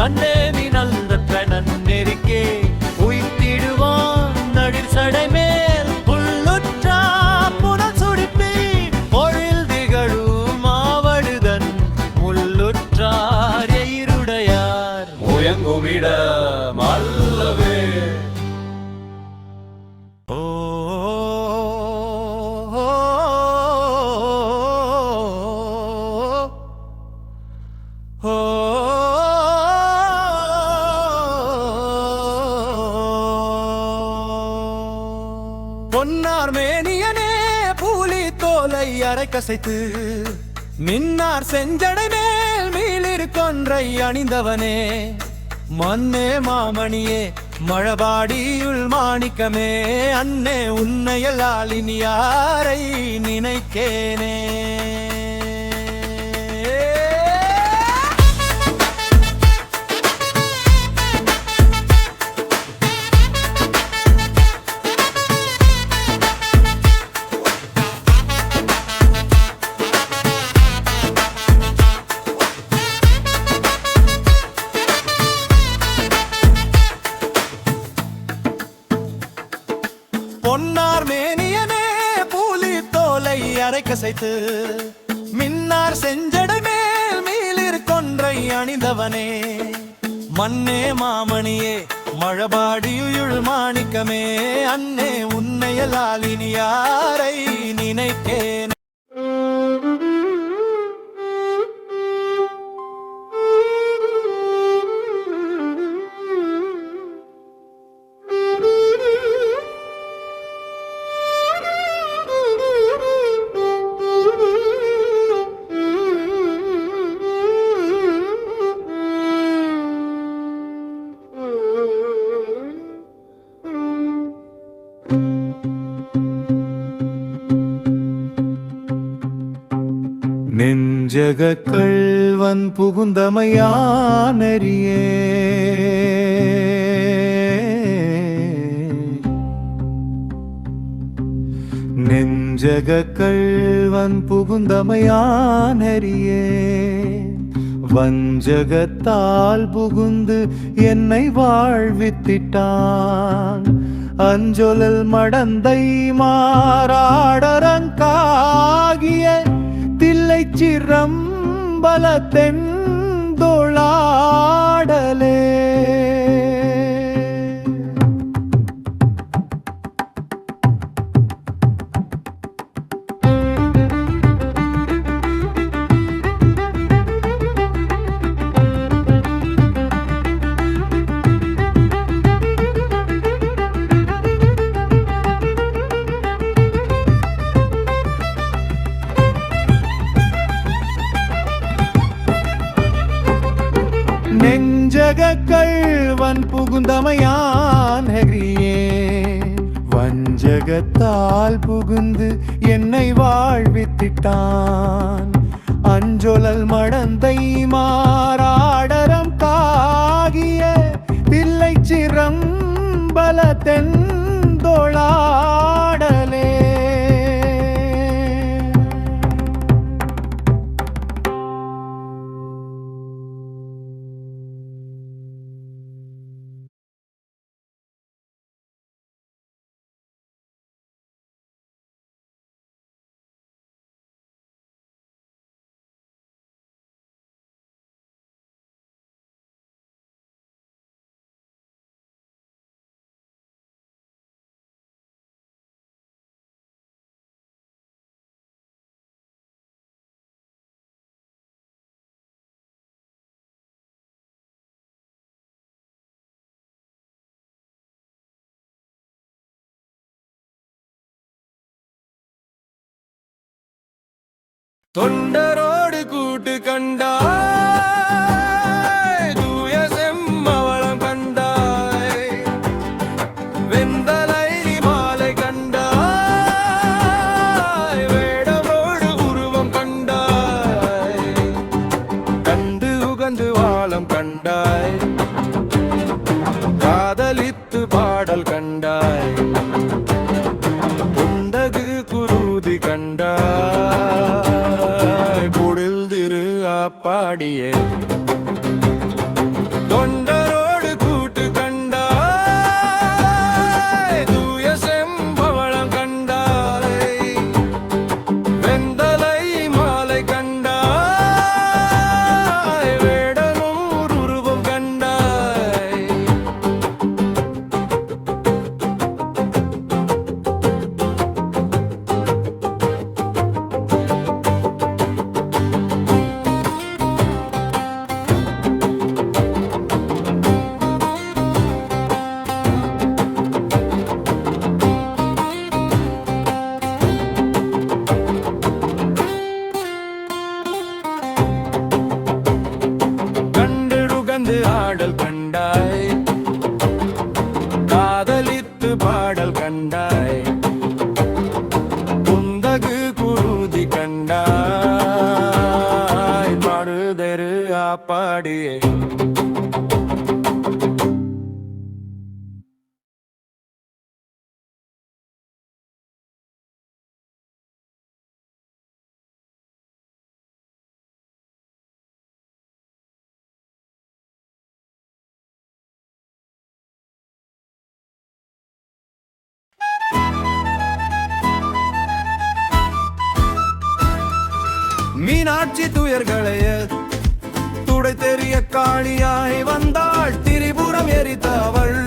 அன்னே மினந்த பெணன் நெருக்கே உயிர்த்திடுவான் நடிர் சடை மேல் புல்லுற்றா புனல் சுடிப்பி பொழில் திகழும் மாவடுதன் முள்ளுற்றார் எயிருடையார் முயங்குமிட மல்லவே. பொன்னார் மேனியனே பூலி தோலை அரை கசைத்து மின்னார் செஞ்சடை மேல் மீளிரு கொன்றை அணிந்தவனே மண்ணே மாமணியே மழபாடியுள் மாணிக்கமே அன்னே உன்னையல்லால் இனி யாரை நினைக்கேனே. பொன்னார் மேனியனே பூலி தோலை அரை கசைத்து மின்னார் செஞ்சடை மேல் மீளிர் கொன்றை அணிந்தவனே மண்ணே மாமணியே மழபாடியுள் மாணிக்கமே அன்னே உன்னையல்லால் இனி யாரை நினைக்கேன். நெஞ்சக கள்வன் புகுந்தமையானறியே நெஞ்சக கள்வன் புகுந்தமையானறியே வஞ்சகத்தால் புகுந்து என்னை வாழ்வித்திட்டான் அஞ்சொலல் மடந்தை மாறாடரங்காகிய தில்லை சிரம்பல தெந்தொழாடலே. நெஞ்சக கள்வன் புகுந்தமையான் ஹரியே வஞ்சகத்தால் புகுந்து என்னை வாழ்வித்திட்டான் அஞ்சொலல் மடந்தை மாறாடரம் காகிய தில்லை சிரம்பல தெந்தொழாடலே. தொண்டரோடு கூட்டு கண்டாய் தூய செம்மவளம் கண்டாய் வெந்தலை மாலை கண்டாய் வேடமோடு உருவம் கண்டாய் கண்டு உகந்து வாழம் கண்டாய் காதலித்து பாடல் கண்டாய் உண்டகு குருதி கண்டாய் பாடியே பாடல் கண்டாய், காதலித்து பாடல் கண்டாய், குந்தகு குருதி கண்டாய், பாடுதெரு ஆப்பாடியே. மீனாட்சி துயர்களைய துடை தெரிய காளியாய் வந்தாள், திரிபுரம் எரித்த அவள்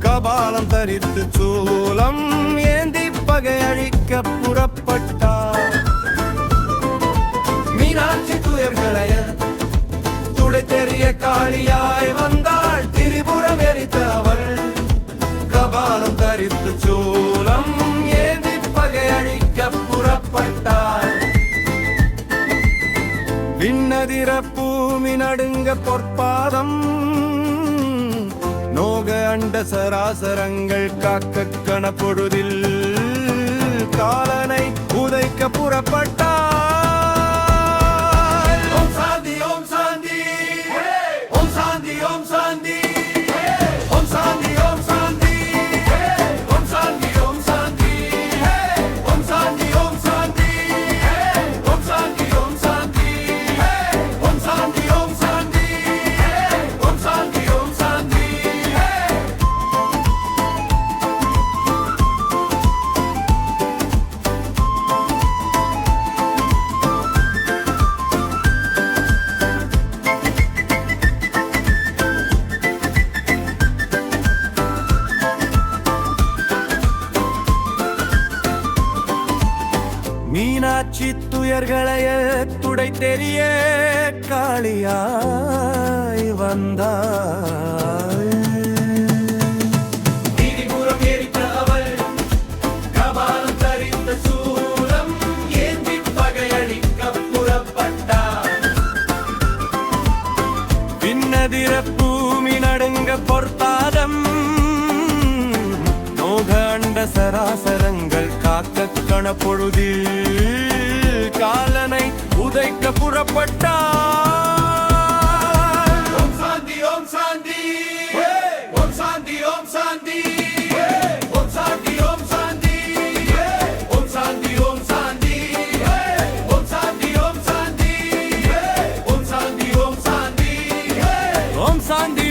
கபாலம் தரித்து சூலம் ஏந்தி பகை அழிக்க புறப்பட்டாள். மீனாட்சி துயர்களைய துடை தெரிய காளியாய் வந்தாள், திரிபுரம் எரித்த அவள் கபாலம் தரித்து சூலம் ஏந்தி பகை அழிக்க புறப்பட்டாள். விண்ணதிர பூமி நடுங்க பொற்பாதம் நோக அண்ட சராசரங்கள் காக்க கணப்பொழுதில் காலனை உதைக்க புறப்பட்டாள். ஓம் சாந்தி ஓம் சாந்தி ஓம் சாந்தி ஓம் சாந்தி ஓம் சாந்தி ஓம் சாந்தி ஓம் சாந்தி ஓம் சாந்தி ஓம் சாந்தி ஓம் சாந்தி ஓம் சாந்தி ஓம் சாந்தி ஓம் சாந்தி ஓம் சாந்தி ஓம் சாந்தி ஓம் சாந்தி. மீனாட்சி துயர்களைய துடை தெரிய காளியாய் வந்தாள், திரிபுரம் எரித்த அவள் கபாலம் தரித்த சூலம் ஏந்தி பகையழிக்க புறப்பட்டாள். விண்ணதிர பூமி நடுங்க பொற்பாதம் நோக அண்ட சராசரங்கள் காக்க கணப்பொழுதில் காலனை உதைக்க புறப்பட்டாள். ஓம் சாந்தி ஓம் சாந்தி ஓம் சாந்தி ஓம் சாந்தி ஓம் சாந்தி ஓம் சாந்தி ஓம் சாந்தி ஓம் சாந்தி ஓம் சாந்தி ஓம் சாந்தி ஓம் சாந்தி ஓம் சாந்தி ஓம் சாந்தி